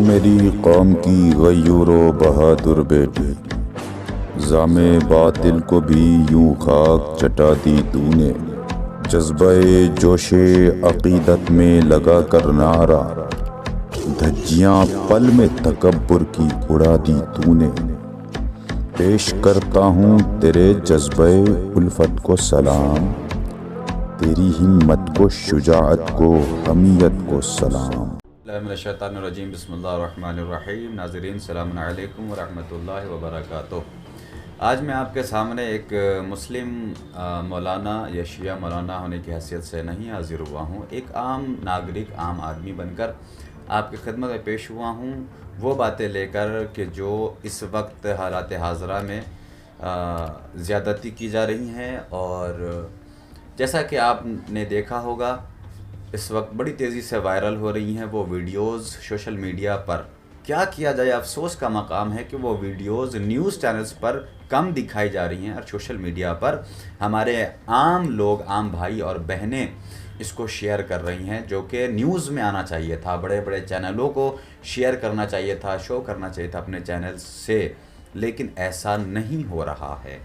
मेरी कौम की गयूरो बहादुर बेटी, जामे बातिल को भी यूं खाक चटा दी तूने। जज्बे जोशे अकीदत में लगा कर नारा, धज्जियां पल में तकब्बुर की उड़ा दी तूने। पेश करता हूँ तेरे जज्बे उल्फत को सलाम, तेरी हिम्मत को, शुजाअत को, हमीयत को सलाम। शैतानुर्रजीम बिस्मिल्लाहिर्रहमानिर्रहीम। नाज़रीन सलाम अलैकुम वरहमतुल्लाहि वबरकातुह। आज मैं आपके सामने एक मुस्लिम मौलाना या शिया मौलाना होने की हैसियत से नहीं हाज़िर हुआ हूँ। एक आम नागरिक, आम आदमी बनकर आपकी खिदमत में पेश हुआ हूँ, वो बातें लेकर कि जो इस वक्त हालात हाज़रा में ज़्यादती की जा रही हैं। और जैसा कि आपने देखा होगा, इस वक्त बड़ी तेज़ी से वायरल हो रही हैं वो वीडियोज़ सोशल मीडिया पर। क्या किया जाए, अफसोस का मकाम है कि वो वीडियोज़ न्यूज़ चैनल्स पर कम दिखाई जा रही हैं और सोशल मीडिया पर हमारे आम लोग, आम भाई और बहनें इसको शेयर कर रही हैं, जो कि न्यूज़ में आना चाहिए था। बड़े बड़े चैनलों को शेयर करना चाहिए था, शो करना चाहिए था अपने चैनल से, लेकिन ऐसा नहीं हो रहा है।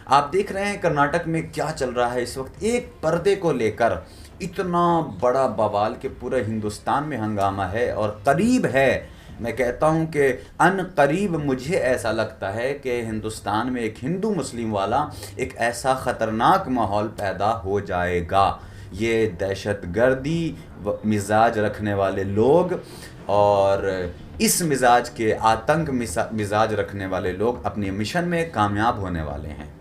आप देख रहे हैं कर्नाटक में क्या चल रहा है इस वक्त। एक पर्दे को लेकर इतना बड़ा बवाल कि पूरे हिंदुस्तान में हंगामा है। और करीब है, मैं कहता हूं कि अन करीब मुझे ऐसा लगता है कि हिंदुस्तान में एक हिंदू मुस्लिम वाला एक ऐसा ख़तरनाक माहौल पैदा हो जाएगा। ये दहशतगर्दी मिजाज रखने वाले लोग और इस मिजाज के आतंक मिजाज रखने वाले लोग अपने मिशन में कामयाब होने वाले हैं।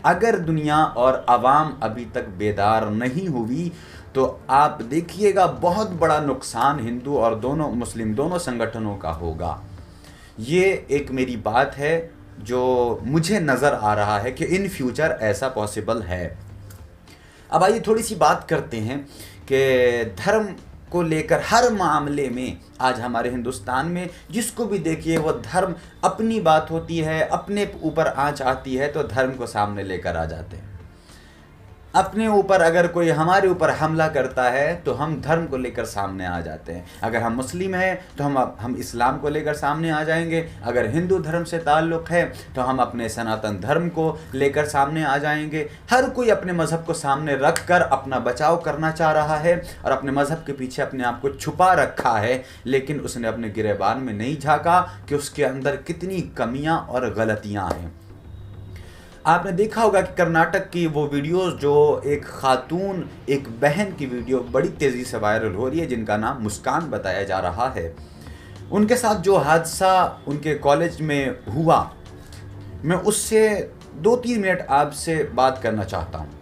अगर दुनिया और आवाम अभी तक बेदार नहीं हुई तो आप देखिएगा बहुत बड़ा नुकसान हिंदू और मुस्लिम दोनों संगठनों का होगा। ये एक मेरी बात है जो मुझे नज़र आ रहा है कि इन फ्यूचर ऐसा पॉसिबल है। अब आइए थोड़ी सी बात करते हैं कि धर्म को लेकर हर मामले में आज हमारे हिंदुस्तान में जिसको भी देखिए वो धर्म, अपनी बात होती है, अपने ऊपर आँच आती है तो धर्म को सामने लेकर आ जाते हैं। अपने ऊपर अगर कोई हमारे ऊपर हमला करता है तो हम धर्म को लेकर सामने आ जाते हैं। अगर हम मुस्लिम हैं तो हम इस्लाम को लेकर सामने आ जाएंगे। अगर हिंदू धर्म से ताल्लुक़ है तो हम अपने सनातन धर्म को लेकर सामने आ जाएंगे। हर कोई अपने मज़हब को सामने रख कर अपना बचाव करना चाह रहा है और अपने मज़हब के पीछे अपने आप को छुपा रखा है, लेकिन उसने अपने गिरेबान में नहीं झांका कि उसके अंदर कितनी कमियाँ और गलतियाँ हैं। आपने देखा होगा कि कर्नाटक की वो वीडियोस, जो एक खातून, एक बहन की वीडियो बड़ी तेज़ी से वायरल हो रही है, जिनका नाम मुस्कान बताया जा रहा है। उनके साथ जो हादसा उनके कॉलेज में हुआ, मैं उससे 2-3 मिनट आपसे बात करना चाहता हूँ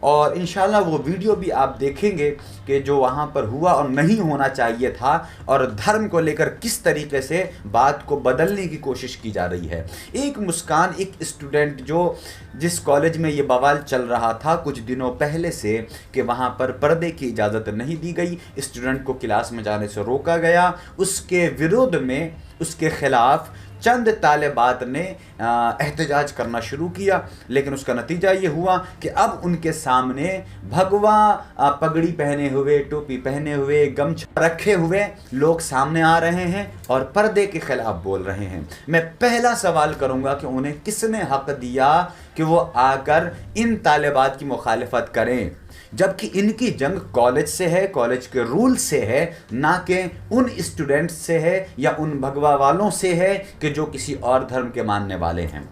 और इंशाल्लाह वो वीडियो भी आप देखेंगे कि जो वहाँ पर हुआ और नहीं होना चाहिए था और धर्म को लेकर किस तरीके से बात को बदलने की कोशिश की जा रही है। एक मुस्कान, एक स्टूडेंट जो जिस कॉलेज में ये बवाल चल रहा था कुछ दिनों पहले से कि वहाँ पर पर्दे की इजाज़त नहीं दी गई, स्टूडेंट को क्लास में जाने से रोका गया, उसके विरोध में, उसके ख़िलाफ़ चंद तालिबात ने एहतजाज करना शुरू किया। लेकिन उसका नतीजा ये हुआ कि अब उनके सामने भगवा पगड़ी पहने हुए, टोपी पहने हुए, गमछा रखे हुए लोग सामने आ रहे हैं और पर्दे के खिलाफ बोल रहे हैं। मैं पहला सवाल करूंगा कि उन्हें किसने हक दिया कि वो आकर इन तालिबात की मुखालिफत करें, जबकि इनकी जंग कॉलेज से है, कॉलेज के रूल से है, ना कि उन स्टूडेंट्स से है या उन भगवा वालों से है कि जो किसी और धर्म के मानने वाले हैं।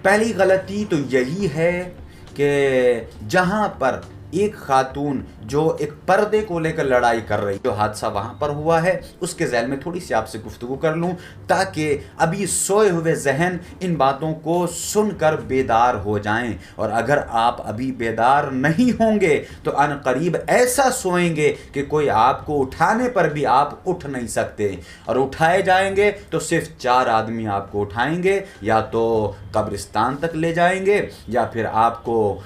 पहली गलती तो यही है कि जहां पर एक खातून जो एक पर्दे को लेकर लड़ाई कर रही, जो हादसा वहाँ पर हुआ है उसके ज़ैल में थोड़ी सी आपसे गुफ्तगू कर लूँ ताकि अभी सोए हुए जहन इन बातों को सुनकर बेदार हो जाएं। और अगर आप अभी बेदार नहीं होंगे तो अनकरीब ऐसा सोएंगे कि कोई आपको उठाने पर भी आप उठ नहीं सकते, और उठाए जाएंगे तो सिर्फ 4 आदमी आपको उठाएंगे, या तो कब्रिस्तान तक ले जाएंगे या फिर आपको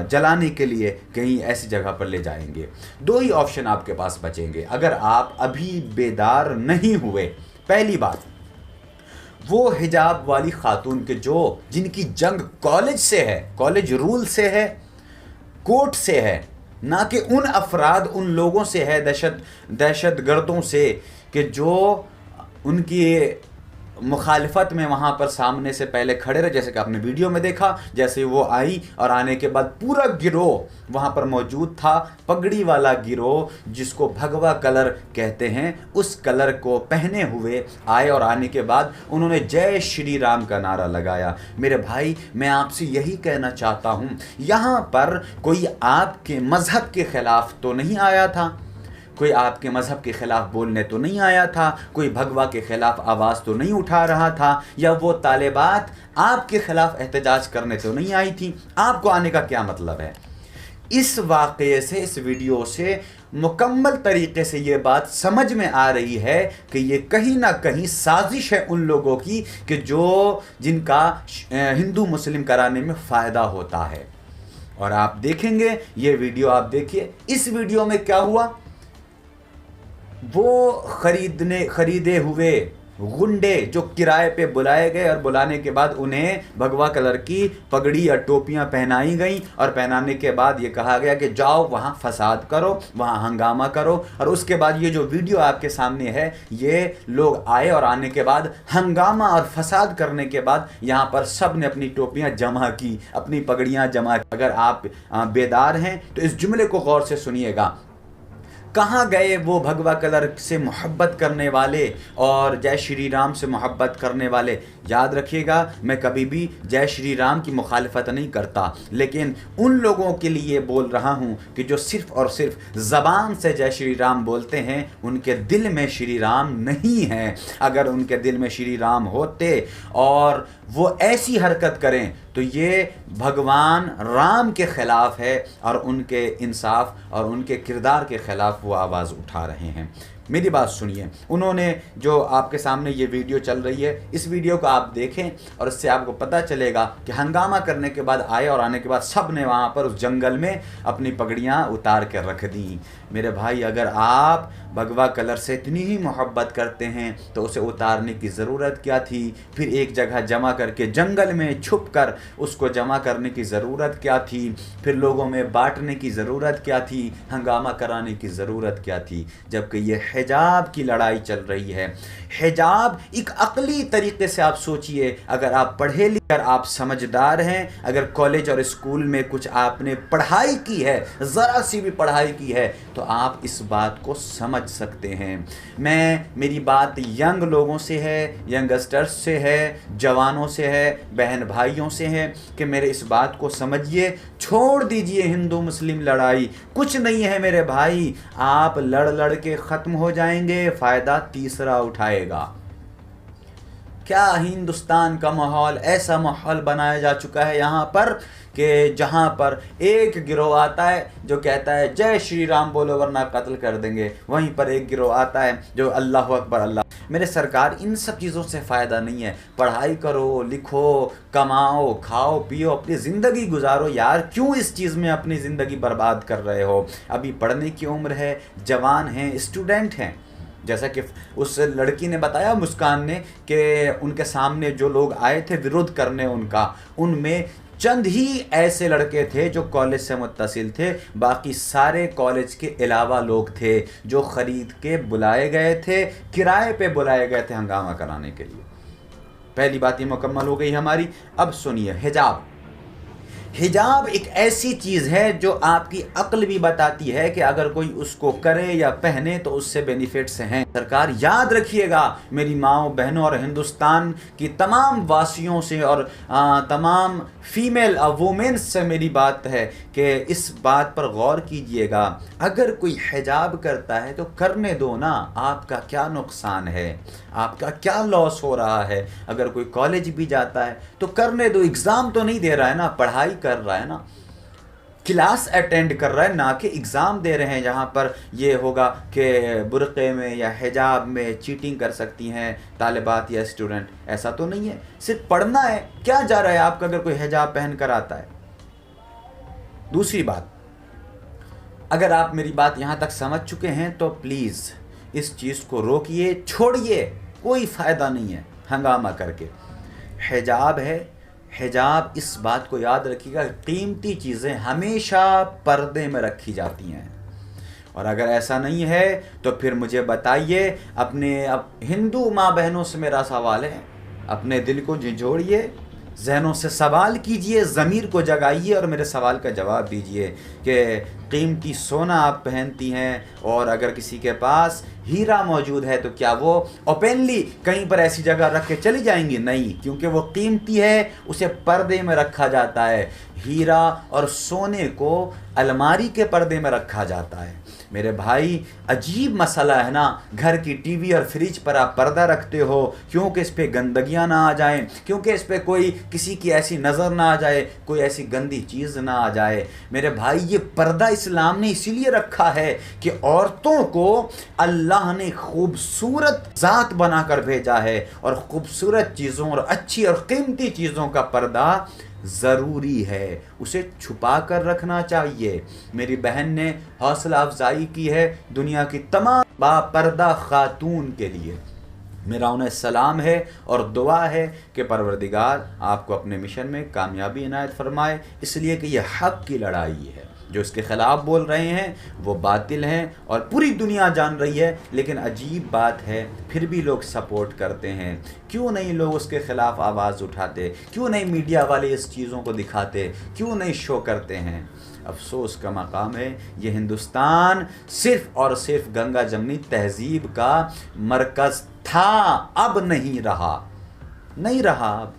जलाने के लिए कहीं ऐसी जगह पर ले जाएंगे। 2 ही ऑप्शन आपके पास बचेंगे अगर आप अभी बेदार नहीं हुए। पहली बात, वो हिजाब वाली खातून के जिनकी जंग कॉलेज से है, कॉलेज रूल से है, कोर्ट से है, ना कि उन अफराद, उन लोगों से है, दहशत गर्दों से कि जो उनकी मुखालफत में वहाँ पर सामने से पहले खड़े रहे, जैसे कि आपने वीडियो में देखा, जैसे वो आई और आने के बाद पूरा गिरोह वहाँ पर मौजूद था, पगड़ी वाला गिरोह जिसको भगवा कलर कहते हैं, उस कलर को पहने हुए आए और आने के बाद उन्होंने जय श्री राम का नारा लगाया। मेरे भाई, मैं आपसे यही कहना चाहता हूँ, यहाँ पर कोई आपके मज़हब के ख़िलाफ़ तो नहीं आया था, कोई आपके मज़हब के ख़िलाफ़ बोलने तो नहीं आया था, कोई भगवा के ख़िलाफ़ आवाज़ तो नहीं उठा रहा था, या वो तालिबात आपके ख़िलाफ़ एहतजाज करने तो नहीं आई थी। आपको आने का क्या मतलब है? इस वाक़ये से, इस वीडियो से मुकम्मल तरीके से ये बात समझ में आ रही है कि ये कहीं ना कहीं साजिश है उन लोगों की कि जिनका हिंदू मुस्लिम कराने में फ़ायदा होता है। और आप देखेंगे ये वीडियो, आप देखिए इस वीडियो में क्या हुआ। वो खरीदे हुए गुंडे जो किराए पे बुलाए गए और बुलाने के बाद उन्हें भगवा कलर की पगड़ी या टोपियां पहनाई गई और पहनाने के बाद ये कहा गया कि जाओ वहाँ फसाद करो, वहाँ हंगामा करो। और उसके बाद ये जो वीडियो आपके सामने है, ये लोग आए और आने के बाद हंगामा और फसाद करने के बाद यहाँ पर सब ने अपनी टोपियाँ जमा की, अपनी पगड़ियाँ जमा की। अगर आप बेदार हैं तो इस जुमले को गौर से सुनिएगा। कहाँ गए वो भगवा कलर से मोहब्बत करने वाले और जय श्री राम से मोहब्बत करने वाले? याद रखिएगा, मैं कभी भी जय श्री राम की मुखालफत नहीं करता, लेकिन उन लोगों के लिए बोल रहा हूँ कि जो सिर्फ़ और सिर्फ ज़बान से जय श्री राम बोलते हैं, उनके दिल में श्री राम नहीं है। अगर उनके दिल में श्री राम होते और वो ऐसी हरकत करें तो ये भगवान राम के ख़िलाफ़ है और उनके इंसाफ और उनके किरदार के ख़िलाफ़ वो आवाज़ उठा रहे हैं। मेरी बात सुनिए, उन्होंने जो आपके सामने ये वीडियो चल रही है, इस वीडियो को आप देखें और इससे आपको पता चलेगा कि हंगामा करने के बाद आए और आने के बाद सब ने वहाँ पर उस जंगल में अपनी पगड़ियाँ उतार कर रख दी। मेरे भाई, अगर आप भगवा कलर से इतनी ही मोहब्बत करते हैं तो उसे उतारने की ज़रूरत क्या थी? फिर एक जगह जमा करके जंगल में छुप कर उसको जमा करने की ज़रूरत क्या थी? फिर लोगों में बांटने की ज़रूरत क्या थी? हंगामा कराने की ज़रूरत क्या थी? जबकि ये हिजाब की लड़ाई चल रही है। हिजाब एक अक़ली तरीके से आप सोचिए, अगर आप पढ़े लिखे, अगर आप समझदार हैं, अगर कॉलेज और स्कूल में कुछ आपने पढ़ाई की है, ज़रा सी भी पढ़ाई की है, तो आप इस बात को समझ सकते हैं। मेरी बात यंग लोगों से है, यंगस्टर्स से है, जवानों से है, बहन भाइयों से है कि मेरे इस बात को समझिए, छोड़ दीजिए हिंदू मुस्लिम लड़ाई। कुछ नहीं है मेरे भाई, आप लड़ के ख़त्म हो जाएंगे, फ़ायदा तीसरा उठाएगा। क्या हिंदुस्तान का माहौल, ऐसा माहौल बनाया जा चुका है यहाँ पर कि जहाँ पर एक गिरोह आता है जो कहता है जय श्री राम बोलो वरना कत्ल कर देंगे, वहीं पर एक गिरोह आता है जो अल्लाह अकबर अल्लाह। मेरे सरकार, इन सब चीज़ों से फ़ायदा नहीं है। पढ़ाई करो, लिखो, कमाओ, खाओ पियो, अपनी ज़िंदगी गुजारो यार। क्यों इस चीज़ में अपनी ज़िंदगी बर्बाद कर रहे हो? अभी पढ़ने की उम्र है, जवान हैं, स्टूडेंट हैं। जैसा कि उस लड़की ने बताया, मुस्कान ने, कि उनके सामने जो लोग आए थे विरोध करने उनका, उनमें चंद ही ऐसे लड़के थे जो कॉलेज से मुत्तसिल थे, बाकी सारे कॉलेज के अलावा लोग थे जो ख़रीद के बुलाए गए थे, किराए पे बुलाए गए थे हंगामा कराने के लिए। पहली बात ये मुकम्मल हो गई हमारी। अब सुनिए, हिजाब। हिजाब एक ऐसी चीज़ है जो आपकी अक्ल भी बताती है कि अगर कोई उसको करे या पहने तो उससे बेनिफिट्स हैं। सरकार, याद रखिएगा, मेरी माँओं, बहनों और हिंदुस्तान की तमाम वासियों से और तमाम फीमेल वुमेन्स से मेरी बात है कि इस बात पर गौर कीजिएगा। अगर कोई हिजाब करता है तो करने दो ना, आपका क्या नुकसान है, आपका क्या लॉस हो रहा है? अगर कोई कॉलेज भी जाता है तो करने दो, एग्ज़ाम तो नहीं दे रहा है ना, पढ़ाई कर रहा है ना, क्लास अटेंड कर रहा है, ना कि एग्ज़ाम दे रहे हैं जहाँ पर ये होगा कि बुर्क़े में या हिजाब में चीटिंग कर सकती हैं तालिबात या स्टूडेंट। ऐसा तो नहीं है, सिर्फ पढ़ना है। क्या जा रहा है आपका अगर कोई हिजाब पहन कर आता है? दूसरी बात, अगर आप मेरी बात यहाँ तक समझ चुके हैं तो प्लीज़ इस चीज़ को रोकिए, छोड़िए, कोई फ़ायदा नहीं है हंगामा करके। हिजाब है, हिजाब, इस बात को याद रखिएगा, कीमती चीज़ें हमेशा पर्दे में रखी जाती हैं। और अगर ऐसा नहीं है तो फिर मुझे बताइए। अब हिंदू माँ बहनों से मेरा सवाल है, अपने दिल को झिझोड़िए, जहनों से सवाल कीजिए, ज़मीर को जगाइए और मेरे सवाल का जवाब दीजिए कि कीमती सोना आप पहनती हैं और अगर किसी के पास हीरा मौजूद है तो क्या वो ओपनली कहीं पर ऐसी जगह रख के चली जाएंगी? नहीं, क्योंकि वो कीमती है, उसे पर्दे में रखा जाता है। हीरा और सोने को अलमारी के पर्दे में रखा जाता है। मेरे भाई, अजीब मसला है ना। घर की टीवी और फ्रिज पर आप पर्दा रखते हो क्योंकि इस पे गंदगियां ना आ जाएं, क्योंकि इस पे कोई किसी की ऐसी नज़र ना आ जाए, कोई ऐसी गंदी चीज़ ना आ जाए। मेरे भाई, ये पर्दा इस्लाम ने इसीलिए रखा है कि औरतों को अल्लाह ने खूबसूरत ज़ात बनाकर भेजा है और खूबसूरत चीज़ों और अच्छी और कीमती चीज़ों का पर्दा ज़रूरी है, उसे छुपा कर रखना चाहिए। मेरी बहन ने हौसला अफजाई की है दुनिया की तमाम बापर्दा खातून के लिए। मेरा उन्हें सलाम है और दुआ है कि परवरदिगार आपको अपने मिशन में कामयाबी इनायत फरमाए, इसलिए कि यह हक़ की लड़ाई है। जो इसके ख़िलाफ़ बोल रहे हैं वो बातिल हैं और पूरी दुनिया जान रही है, लेकिन अजीब बात है फिर भी लोग सपोर्ट करते हैं। क्यों नहीं लोग उसके ख़िलाफ़ आवाज़ उठाते? क्यों नहीं मीडिया वाले इस चीज़ों को दिखाते? क्यों नहीं शो करते हैं? अफसोस का मकाम है, ये हिंदुस्तान सिर्फ़ और सिर्फ गंगा जमनी तहज़ीब का मरकज़ था, अब नहीं रहा, नहीं रहा अब,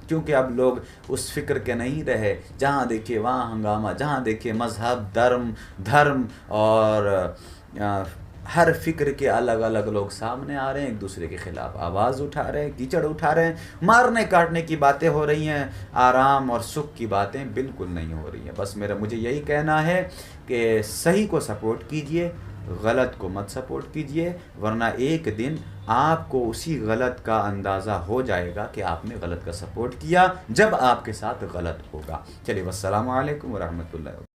क्योंकि अब लोग उस फिक्र के नहीं रहे। जहाँ देखिए वहाँ हंगामा, जहाँ देखिए मज़हब, धर्म और हर फिक्र के अलग अलग लोग सामने आ रहे हैं, एक दूसरे के ख़िलाफ़ आवाज़ उठा रहे हैं, कीचड़ उठा रहे हैं, मारने काटने की बातें हो रही हैं, आराम और सुख की बातें बिल्कुल नहीं हो रही हैं। बस मुझे यही कहना है कि सही को सपोर्ट कीजिए, गलत को मत सपोर्ट कीजिए, वरना एक दिन आपको उसी गलत का अंदाज़ा हो जाएगा कि आपने गलत का सपोर्ट किया जब आपके साथ गलत होगा। चलिए, वस्सलामु अलैकुम व रहमतुल्लाह।